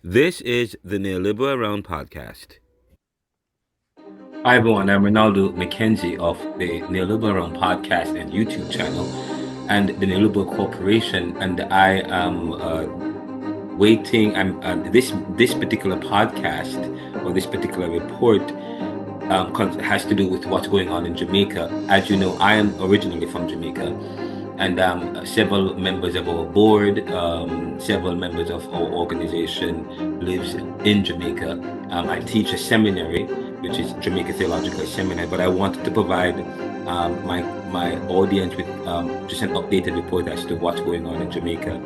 This is the Neoliberal Round podcast. Hi everyone, I'm Renaldo McKenzie of the Neoliberal Round podcast and YouTube channel and the Neoliberal Corporation, and I am waiting. This particular podcast or this particular report has to do with what's going on in Jamaica. As you know, I am originally from Jamaica, and several members of our board, several members of our organization lives in Jamaica. I teach a seminary, which is Jamaica Theological Seminary, but I wanted to provide my audience with just an updated report as to what's going on in Jamaica.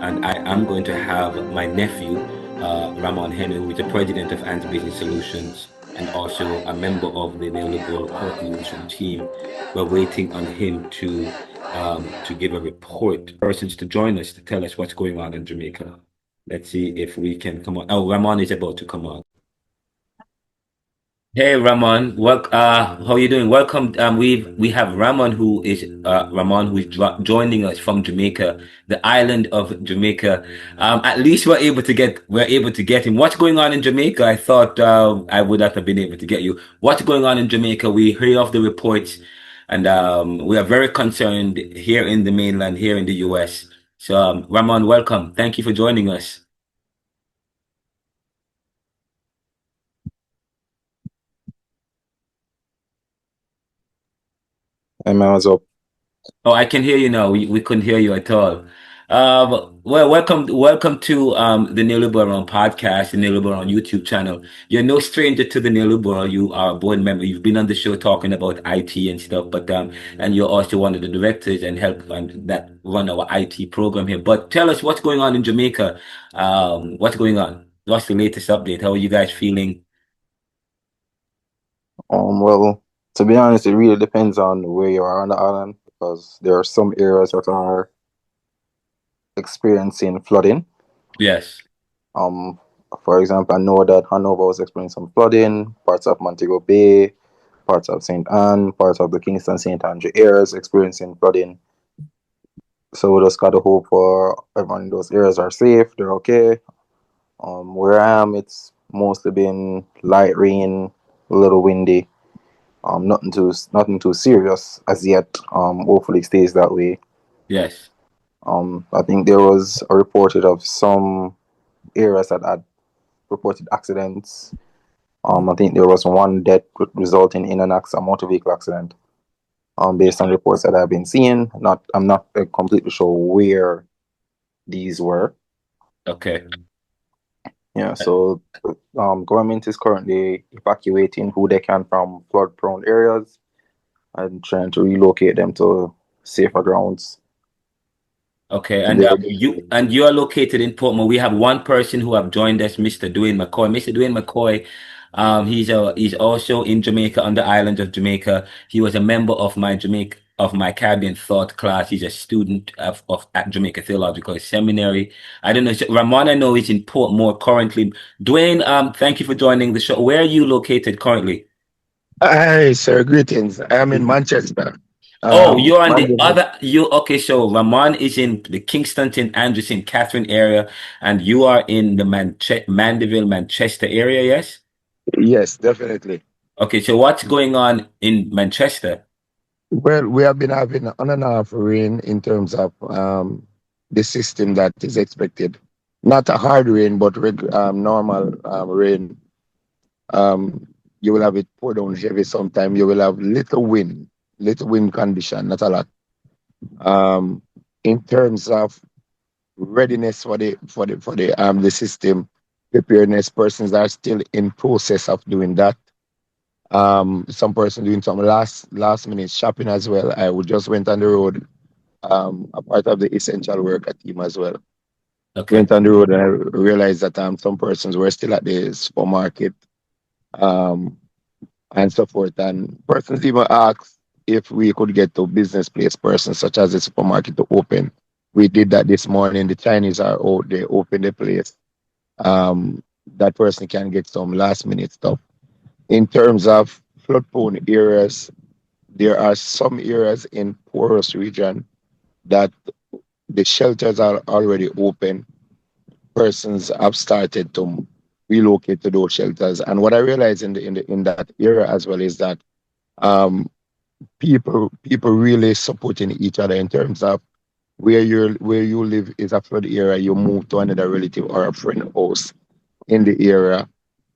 And I am going to have my nephew, Ramon, who is the president of Anti-Business Solutions and also a member of the Neoliberal Corporation team. We're waiting on him to give a report. Persons to join us to tell us what's going on in Jamaica. Let's see if we can come on. Oh, Ramon is about to come on. Hey Ramon, how are you doing? Welcome. We have Ramon who is joining us from Jamaica, the island of Jamaica. At least we're able to get him. What's going on in Jamaica? I thought I would not have been able to get you. What's going on in Jamaica? We hear of the reports, and we are very concerned here in the mainland, here in the US. So Ramon, welcome. Thank you for joining us. Hey man, what's up? Oh, I can hear you now. We couldn't hear you at all. Well, welcome to the Neoliberal Round podcast, the Neoliberal Round YouTube channel. You're no stranger to the Neoliberal. You are a board member. You've been on the show talking about IT and stuff, but and you're also one of the directors and help and that run our IT program here. But tell us what's going on in Jamaica. What's going on? What's the latest update? How are you guys feeling? Well, to be honest, it really depends on where you are on the island because there are some areas that are experiencing flooding. Yes. Um, for example, I know that Hanover was experiencing some flooding, parts of Montego Bay, parts of St. Anne, parts of the Kingston St. Andrew areas experiencing flooding. So we just gotta hope for everyone in those areas are safe, they're okay. Where I am, it's mostly been light rain, a little windy. Nothing too serious as yet. Hopefully it stays that way. Yes. I think there was a reported of some areas that had reported accidents. I think there was one death resulting in a motor vehicle accident. Based on reports that I've been seeing, I'm not completely sure where these were. Okay. Yeah, so government is currently evacuating who they can from flood-prone areas and trying to relocate them to safer grounds. Okay, And and you are located in Portmore. We have one person who have joined us, Mr. Dwight McKoy. Mr. Dwight McKoy, he's also in Jamaica on the island of Jamaica. He was a member of my Caribbean thought class. He's a student at Jamaica Theological Seminary. I don't know. Ramon, I know he's in Portmore currently. Dwayne, thank you for joining the show. Where are you located currently? Hi, sir. Greetings. I am in Manchester. Oh, you're on the Mandeville. other, okay, so Ramon is in the Kingston, St. Andrews, St. Catherine area, and you are in the Mandeville, Manchester area, yes? Yes, definitely. Okay, so what's going on in Manchester? Well, we have been having on and off rain in terms of the system that is expected. Not a hard rain, but normal rain. Um, you will have it pour down heavy sometime. You will have little wind condition, not a lot. Um, in terms of readiness for the system, preparedness, persons are still in process of doing that. Some person doing some last minute shopping as well. I would just went on the road, a part of the essential worker team as well. Okay, Went on the road and I realized that some persons were still at the supermarket, um and so forth. And persons even asked if we could get to business place persons such as the supermarket to open. We did that this morning. The Chinese are out, they open the place. That person can get some last minute stuff. In terms of flood prone areas, there are some areas in porous region that the shelters are already open. persons have started to relocate to those shelters. And what I realized in that era as well is that um, people really supporting each other in terms of where you live is a flood area, you move to another relative or a friend house in the area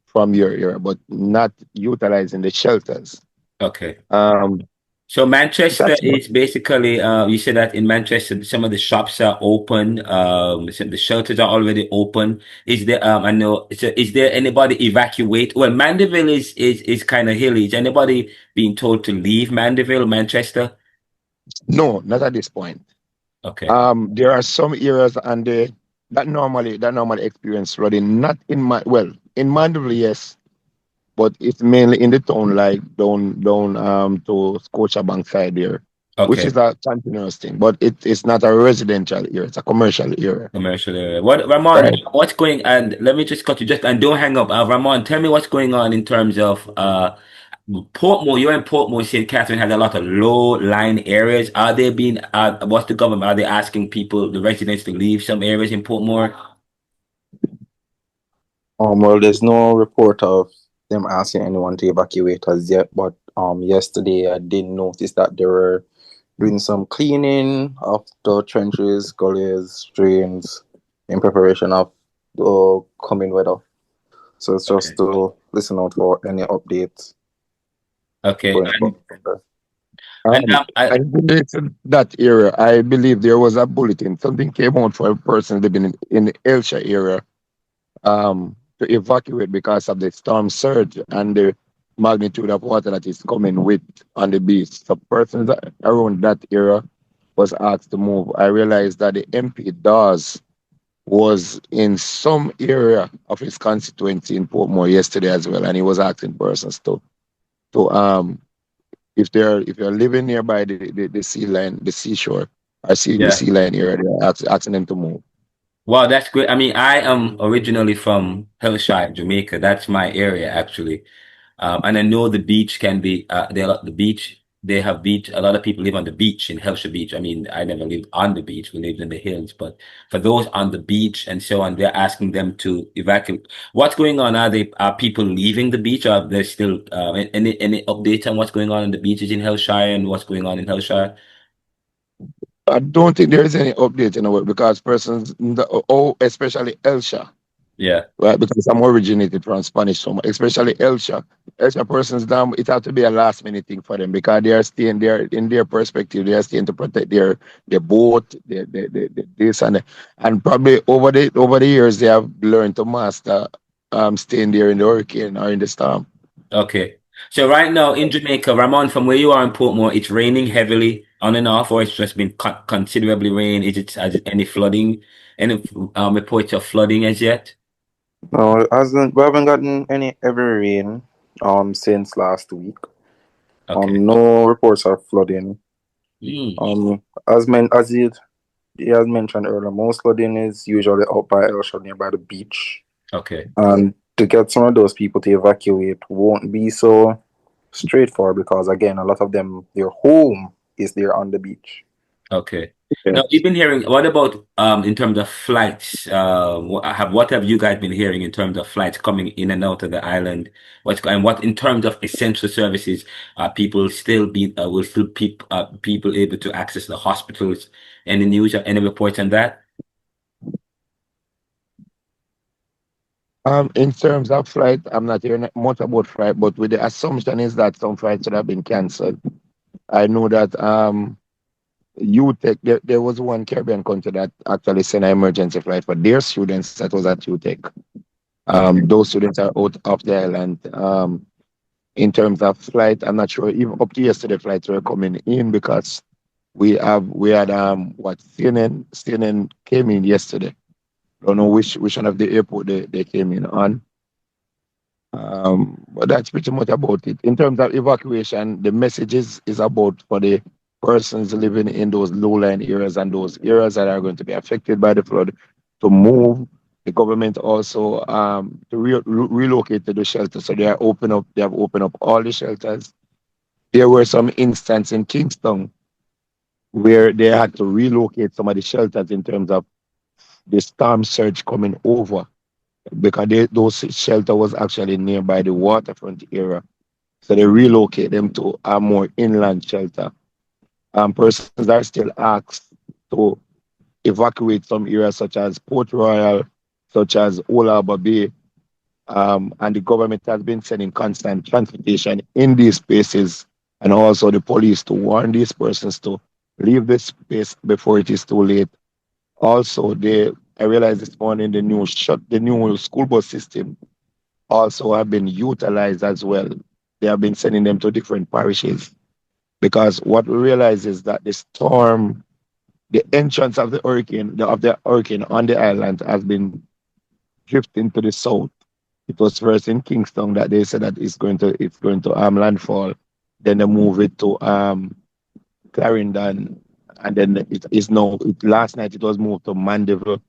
from your area, but not utilizing the shelters. Okay. Um, So Manchester that's is basically, you said that in Manchester, some of the shops are open, the shelters are already open. Is there, I know, is there anybody evacuate? Well, Mandeville is kind of hilly. Is anybody being told to leave Mandeville, Manchester? no, not at this point. Okay. There are some areas and that normally experience flooding, not in in Mandeville, yes, but it's mainly in the town, like down to Scotiabank side there, which Okay. is a continuous thing, but it's not a residential area, it's a commercial area. Commercial area. What, Ramon, Right. what's going, and let me just cut you just, and don't hang up. Ramon, tell me what's going on in terms of, Portmore. You're in Portmore. St. Catherine has a lot of low-lying areas. Are they being, what's the government? Are they asking people, the residents, to leave some areas in Portmore? Well, there's no report of them asking anyone to evacuate as yet, but yesterday I did notice that they were doing some cleaning of the trenches, gullies, drains in preparation of the coming weather. So it's just Okay. to listen out for any updates Okay. going forward. And And related to that area, I believe there was a bulletin. Something came out for a person living in the Elsha area to evacuate because of the storm surge and the magnitude of water that is coming with on the beach. So persons around that area was asked to move. I realized that the MP Dawes was in some area of his constituency in Portmore yesterday as well, and he was asking persons to if you're living nearby the sea line, the seashore, or the yeah. sea line area, they're asking them to move. Wow, that's great. I mean, I am originally from Hillshire, Jamaica. That's my area, actually. And I know the beach can be, the beach, they have beach. A lot of people live on the beach in Hellshire Beach. I mean, I never lived on the beach. We lived in the hills. But for those on the beach and so on, they're asking them to evacuate. What's going on? Are people leaving the beach? Or are there still, any updates on what's going on the beaches in Hellshire and what's going on in Hellshire? I don't think there is any update in a way because persons, especially Elsha, Yeah. right? Because I'm originated from Spanish, so especially Elsha persons, down, it has to be a last minute thing for them because they are staying there in their perspective. They are staying to protect their boat, their this and that. And probably over the years they have learned to master staying there in the hurricane or in the storm. Okay. So right now in Jamaica, Ramon, from where you are in Portmore, it's raining heavily on and off, or it's just been considerably rain. Has it any flooding? Any reports of flooding as yet? No, we haven't gotten any heavy rain since last week. Okay. No reports of flooding. Mm. He has mentioned earlier, most flooding is usually out by Elsha nearby the beach. Okay. And to get some of those people to evacuate won't be so straightforward because again, a lot of them, their home is there on the beach. Okay. Yeah. Now, you've been hearing, what about in terms of flights? What have you guys been hearing in terms of flights coming in and out of the island? And what in terms of essential services, people still be will still people able to access the hospitals? Any news or any reports on that? In terms of flight, I'm not hearing much about flight, but with the assumption is that some flights should have been cancelled. I know that UTech, there was one Caribbean country that actually sent an emergency flight for their students that was at UTech. Okay. Those students are out of the island. In terms of flight, I'm not sure. Even up to yesterday, flights were coming in because we had what CNN came in yesterday. Don't know which one of the airport they came in on. But that's pretty much about it. In terms of evacuation, the message is about for the persons living in those low-lying areas and those areas that are going to be affected by the flood to move. The government also to relocate to the shelter. So they have opened up all the shelters. There were some instances in Kingston where they had to relocate some of the shelters in terms of the storm surge coming over because those shelter was actually nearby the waterfront area. So they relocate them to a more inland shelter. Persons are still asked to evacuate some areas such as Port Royal, such as Old Harbour Bay, and the government has been sending constant transportation in these spaces and also the police to warn these persons to leave this space before it is too late. Also, I realized this morning the new school bus system also have been utilized as well. They have been sending them to different parishes because what we realize is that the entrance of the hurricane on the island has been drifting to the south. It was first in Kingston that they said that it's going to landfall. Then they move it to Clarendon, and then it is now. Last night it was moved to Mandeville.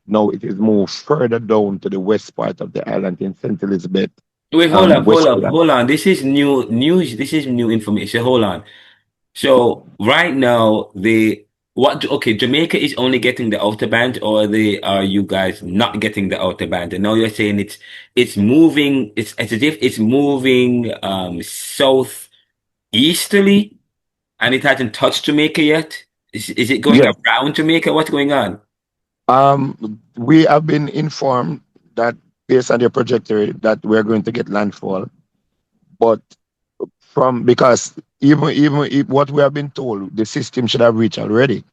Now it is moved further down to the west part of the island in St. Elizabeth, Wait, hold up, hold up, Westmoreland. hold on. This is new news. This is new information. Hold on. So right now, okay, Jamaica is only getting the outer band, or are you guys not getting the outer band? And now you're saying it's moving, it's as if it's moving southeasterly, and it hasn't touched Jamaica yet. Is it going Yes. around Jamaica? What's going on? We have been informed that based on the trajectory that we're going to get landfall, but because even if what we have been told, the system should have reached already.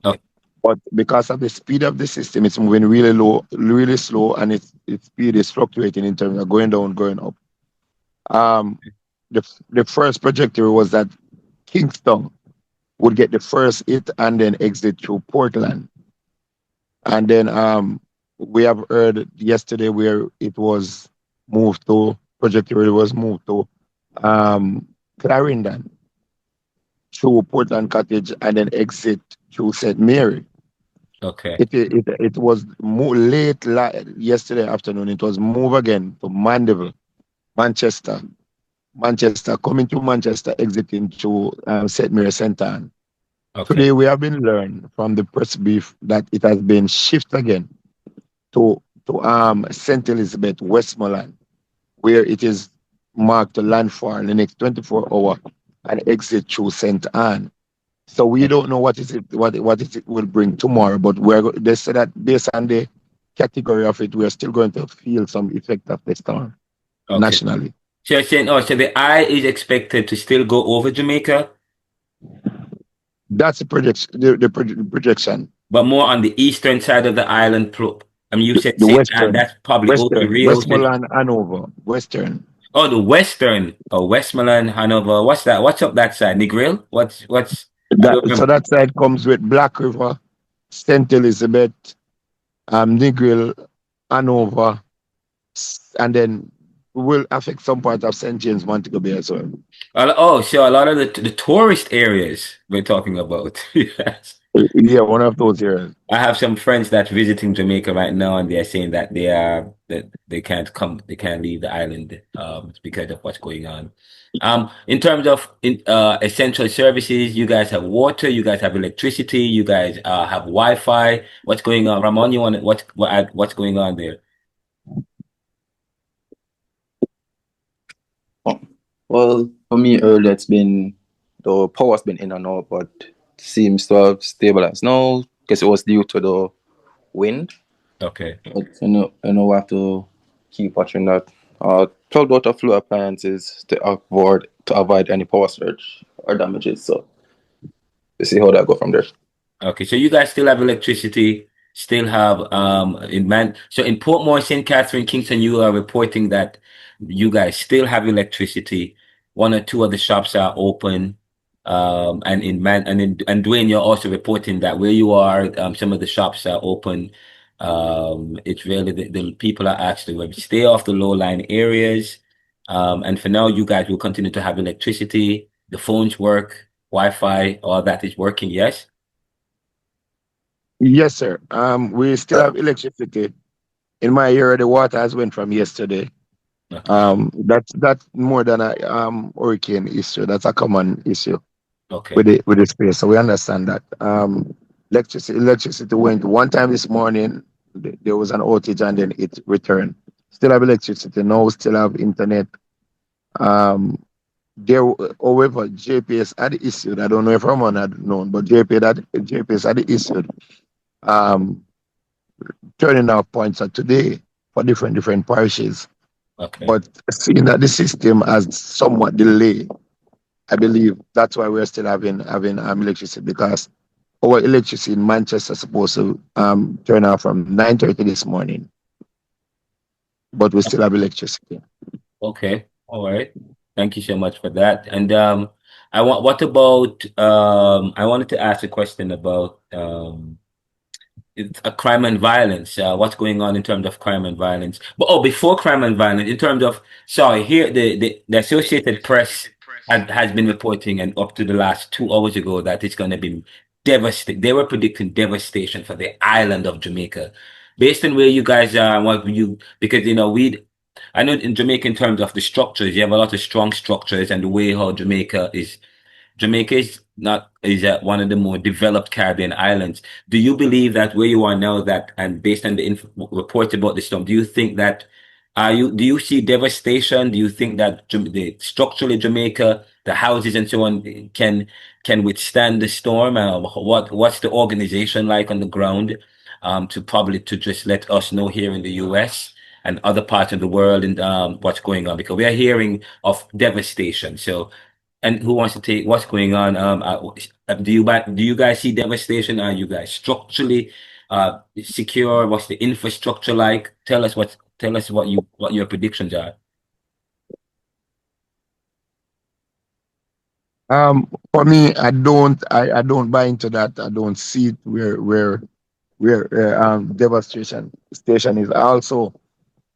Okay. But because of the speed of the system, it's moving really low, really slow, and its speed is fluctuating in terms of going down, going up. Um, the first trajectory was that Kingston would get the first hit and then exit through Portland. And then we have heard yesterday where it was trajectory was moved to Clarendon through Portland Cottage and then exit through St. Mary. Okay. It was yesterday afternoon. It was moved again to Mandeville, Manchester, coming to Manchester, exiting to St. Mary St. Anne. Okay. Today we have been learned from the press brief that it has been shifted again to St. Elizabeth, Westmoreland, where it is marked to landfall in the next 24 hours and exit through St. Anne. So we don't know what it will bring tomorrow, but they said that based on the category of it, we're still going to feel some effect of the storm nationally. So you're saying, so the eye is expected to still go over Jamaica? That's the projection. But more on the eastern side of the island. I mean, you said The St. Anne, western, that's probably over Rio. Westmoreland, Hanover, western. Oh, the western. Oh, Westmoreland, Hanover. What's that? What's up that side? Negril? I don't So remember. that side comes with Black River, St. Elizabeth, Negril, Hanover, and then will affect some part of St. James, Montego Bay as well. Oh, so a lot of the tourist areas we're talking about. Yes. Yeah, one of those areas. I have some friends that's visiting Jamaica right now, and they're saying that they can't come, they can't leave the island because of what's going on. In terms of essential services, you guys have water, you guys have electricity, you guys have Wi-Fi. What's going on, Ramon? You want what's going on there? Well, for me earlier the power's been in and out, but seems to have stabilized now. Guess it was due to the wind. Okay. But we have to keep watching that. 12 out of flow appliances to avoid any power surge or damages. So we see how that go from there. Okay, so you guys still have electricity, still have so in Portmore, St. Catherine, Kingston, you are reporting that you guys still have electricity. One or two of the shops are open. And and Dwayne, you're also reporting that where you are, some of the shops are open. It's really the people are asked to stay off the low-lying areas. And for now, you guys will continue to have electricity, the phones work, Wi-Fi, all that is working, yes? Yes, sir. We still have electricity. In my area, the water has went from yesterday. Okay. That's more than a hurricane issue. That's a common issue Okay. with the space. So we understand that. Electricity went one time this morning. There was an outage and then it returned. Still have electricity now. Still have internet. Um, however, JPS had issued. I don't know if Ramon had known, but JPS had issued um, turning off points of today for different parishes. Okay. But seeing that the system has somewhat delayed, I believe that's why we're still having electricity, because our electricity in Manchester is supposed to turn off from 9:30 this morning, but we still have electricity. Okay. All right. Thank you so much for that. And what about I wanted to ask a question about it's a crime and violence. What's going on in terms of crime and violence? But before crime and violence, in terms of sorry, here the Associated Press has been reporting, and up to the last 2 hours ago, that it's going to be devastating. They were predicting devastation for the island of Jamaica, based on where you guys are and what you because I know in Jamaica, in terms of the structures, you have a lot of strong structures, and the way how Jamaica is not is one of the more developed Caribbean islands. Do you believe that where you are now, that and based on the reports about the storm, do you think that do you see devastation? Do you think that structurally Jamaica, the houses and so on, can withstand the storm? What's the organization like on the ground? To just let us know here in the U.S. and other parts of the world, and what's going on, because we are hearing of devastation. So, and who wants to take what's going on? Do you guys see devastation? Are you guys structurally secure? What's the infrastructure like? Tell us what your predictions are. For me, I don't buy into that. I don't see it where devastation station is. Also,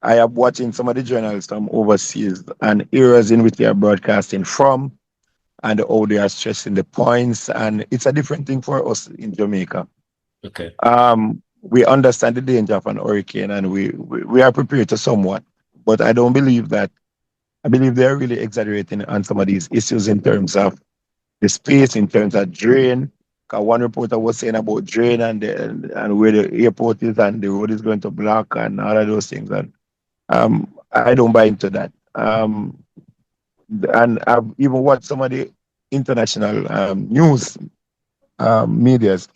I am watching some of the journalists from overseas and areas in which they are broadcasting from, and how they are stressing the points. And it's a different thing for us in Jamaica. Okay. We understand the danger of an hurricane, and we are prepared to somewhat. But I don't believe that. I believe they're really exaggerating on some of these issues in terms of the space, in terms of drain. 'Cause one reporter was saying about drain and where the airport is and the road is going to block and all of those things. And I don't buy into that. And I've even watched some of the international news medias,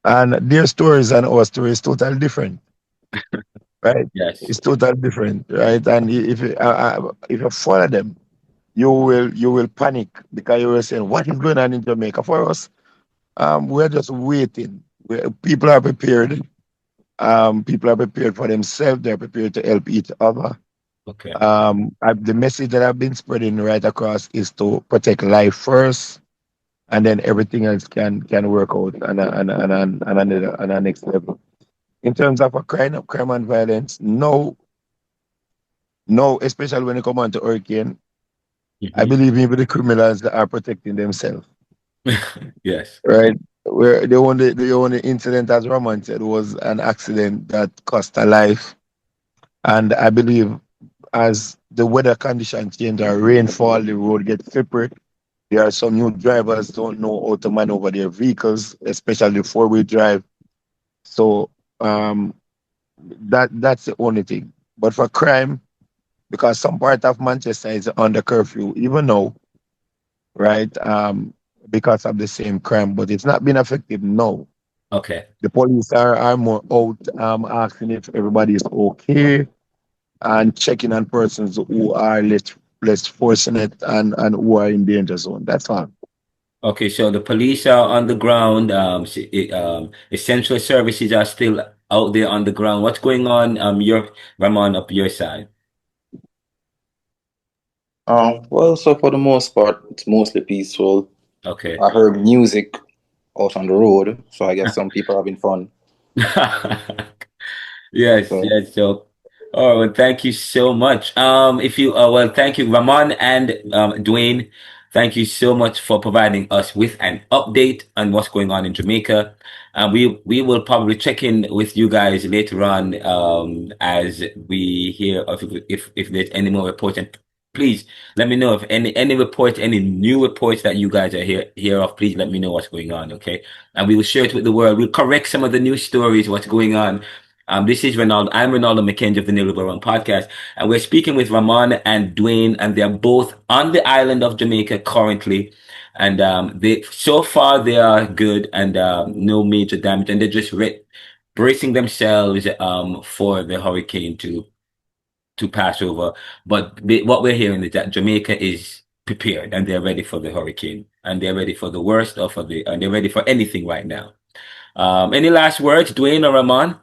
and their stories and our story is totally different, right? Yes. It's totally different, right? And if you follow them, you will panic, because you will say, what is going on in Jamaica? For us, we're just waiting. People are prepared. People are prepared for themselves. They're prepared to help each other. Okay. The message that I've been spreading right across is to protect life first, and then everything else can work out on a next level. In terms of crime and violence, no, especially when it comes on to hurricane, I believe even the criminals that are protecting themselves. Yes. Right. Where the only incident, as Ramon said, was an accident that cost a life. And I believe as the weather conditions change or rainfall, the road gets slippery. There are some new drivers don't know how to maneuver their vehicles, especially four-wheel drive. So that's the only thing. But for crime, because some part of Manchester is under curfew, even now, right? Because of the same crime, but it's not been effective now. Okay. The police are more out asking if everybody is okay, and checking on persons who are less fortunate and who are in danger zone. That's all. Okay, so the police are on the ground. Essential services are still out there on the ground. What's going on? Your Ramon, up your side. Well, so for the most part, it's mostly peaceful. Okay. I heard music out on the road, so I guess some people are having fun. Yes, So, yes. So, oh, well, thank you so much. If you, well, thank you, Ramon and Dwayne. Thank you so much for providing us with an update on what's going on in Jamaica. We will probably check in with you guys later on, as we hear of if there's any more reports. And please let me know if any reports, any new reports that you guys are hear of. Please let me know what's going on, okay? And we will share it with the world. We'll correct some of the news stories, what's going on. This is Renaldo. I'm Renaldo McKenzie of the Neoliberal Round podcast, and we're speaking with Ramon and Dwayne, and they're both on the island of Jamaica currently. And they so far they are good and no major damage, and they're just bracing themselves for the hurricane to pass over. But what we're hearing is that Jamaica is prepared and they're ready for the hurricane, and they're ready for the worst or and they're ready for anything right now. Any last words, Dwayne or Ramon?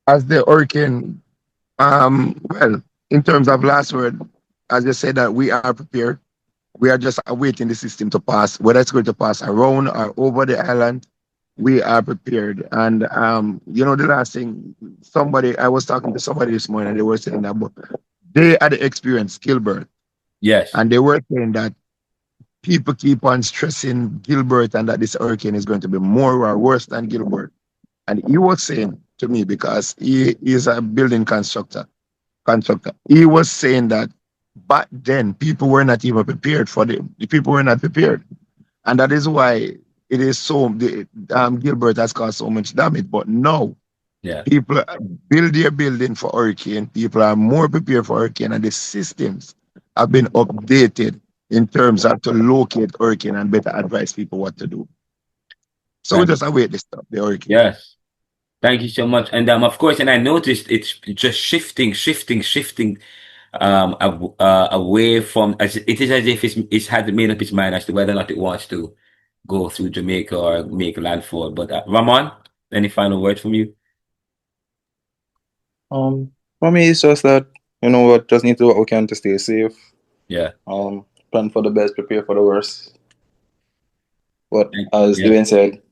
As the hurricane, well, in terms of last word, as you said, that we are prepared. We are just awaiting the system to pass, whether it's going to pass around or over the island. We are prepared. And the last thing, I was talking to somebody this morning, and they were saying that they had experienced Gilbert, Yes. and they were saying that people keep on stressing Gilbert and that this hurricane is going to be more or worse than Gilbert. And he was saying to me, because he is a building constructor, he was saying that back then people were not even prepared for the people were not prepared. And that is why it is so Gilbert has caused so much damage. But now people build their building for hurricane. People are more prepared for hurricane, and the systems have been updated in terms of to locate hurricane and better advise people what to do. So we just await the hurricane. Yes. Thank you so much. And of course, and I noticed it's just shifting away from, as it is as if it's had made up its mind as to whether or not it wants to go through Jamaica or make landfall. But Ramon, any final words from you? For me, it's just that, what, just need to do what we can to stay safe. Yeah. Plan for the best, prepare for the worst. But as Dwayne said,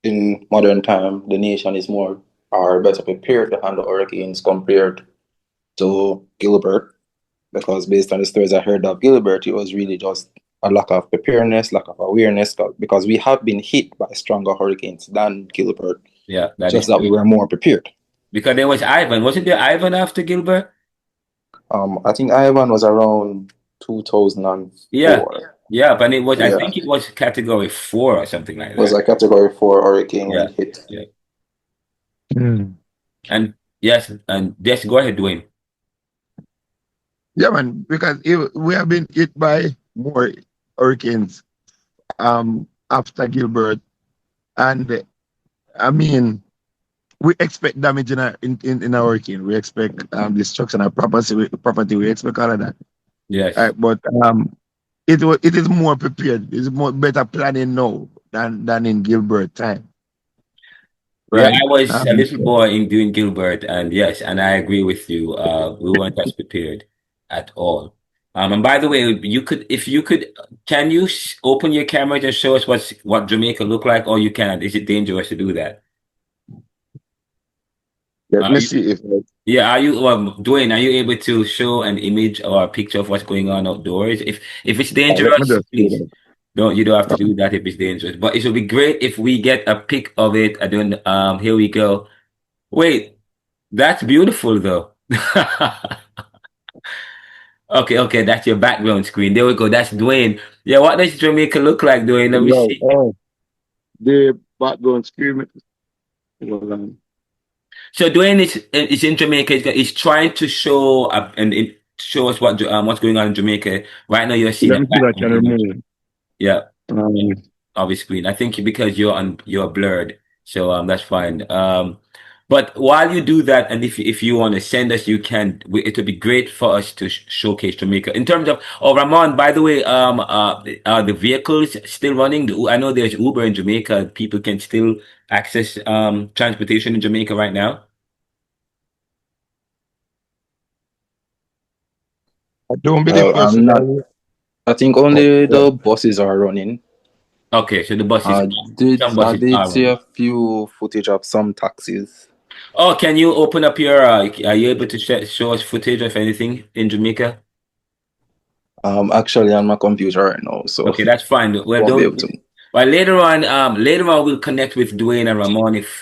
in modern time, the nation is more or better prepared to handle hurricanes compared to Gilbert, because based on the stories I heard of Gilbert, it was really just a lack of preparedness, lack of awareness, because we have been hit by stronger hurricanes than Gilbert. Yeah, just that we were more prepared. Because there was Ivan. Wasn't there Ivan after Gilbert? I think Ivan was around 2004. Yeah, but it was. I think it was Category 4 or something like that. It was a Category 4 hurricane when it hit. Yeah. And yes, go ahead, Dwayne. Yeah, man, because we have been hit by more hurricanes after Gilbert, and I mean, we expect damage in a hurricane. We expect destruction of property. We expect all of that. Yes. But it is more prepared. It's more better planning now than in Gilbert time. Right? Yeah, I was a little boy in doing Gilbert, and yes, and I agree with you. We weren't as prepared at all. And by the way, can you open your camera and show us what Jamaica look like, or you can't? Is it dangerous to do that? Let me see if. Yeah, Dwayne, are you able to show an image or a picture of what's going on outdoors? If it's dangerous, please you don't have to do that if it's dangerous. But it would be great if we get a pic of it. I don't. Here we go. Wait, that's beautiful though. Okay, that's your background screen. There we go. That's Dwayne. Yeah, what does Jamaica look like, Dwayne? Let me see. The background screen. So Dwayne is in Jamaica. He's trying to show and show us what's going on in Jamaica. Right now, you're seeing of his screen. I think because you're blurred, so that's fine. But while you do that, and if you want to send us, you can. It would be great for us to showcase Jamaica in terms of. Oh, Ramon, by the way, are the vehicles still running? I know there's Uber in Jamaica. People can still access transportation in Jamaica right now. I don't believe I think only the buses are running. Okay, so the buses. I did see a few footage of some taxis. Oh, can you open up your? Are you able to show us footage of anything in Jamaica? Actually on my computer right now. So okay, that's fine. Well, later on, we'll connect with Dwayne and Ramon if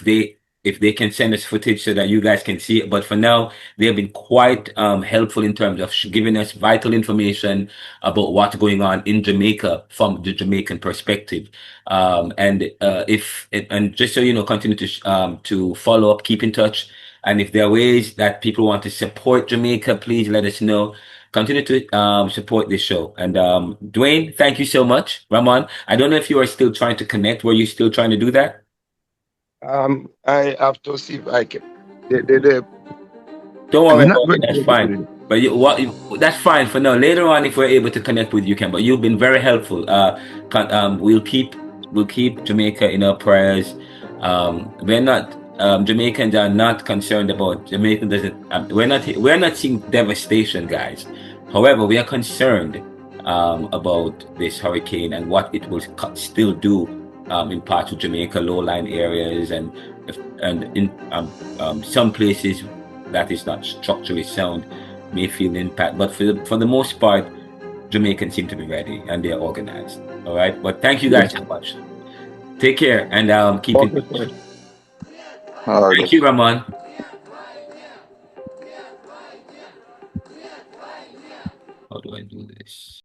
if they can send us footage so that you guys can see it. But for now, they have been quite helpful in terms of giving us vital information about what's going on in Jamaica from the Jamaican perspective. And just so you know, continue to follow up, keep in touch. And if there are ways that people want to support Jamaica, please let us know. Continue to support this show. And Dwayne, thank you so much. Ramon, I don't know if you are still trying to connect. Were you still trying to do that? I have to see if I can. The Don't I'm worry not about it. going That's to do fine. it. But that's fine for now. Later on, if we're able to connect with you, can. But you've been very helpful. We'll keep Jamaica in our prayers. We're not. Jamaicans are not concerned about Jamaica. Doesn't. We're not seeing devastation, guys. However, we are concerned about this hurricane and what it will still do in parts of Jamaica, low-lying areas, and in some places that is not structurally sound may feel impact. But for the most part, Jamaicans seem to be ready and they're organized. All right. But thank you guys Yes. so much. Take care and keep in Okay, touch. sir. All right. Thank you, Ramon. How do I do this?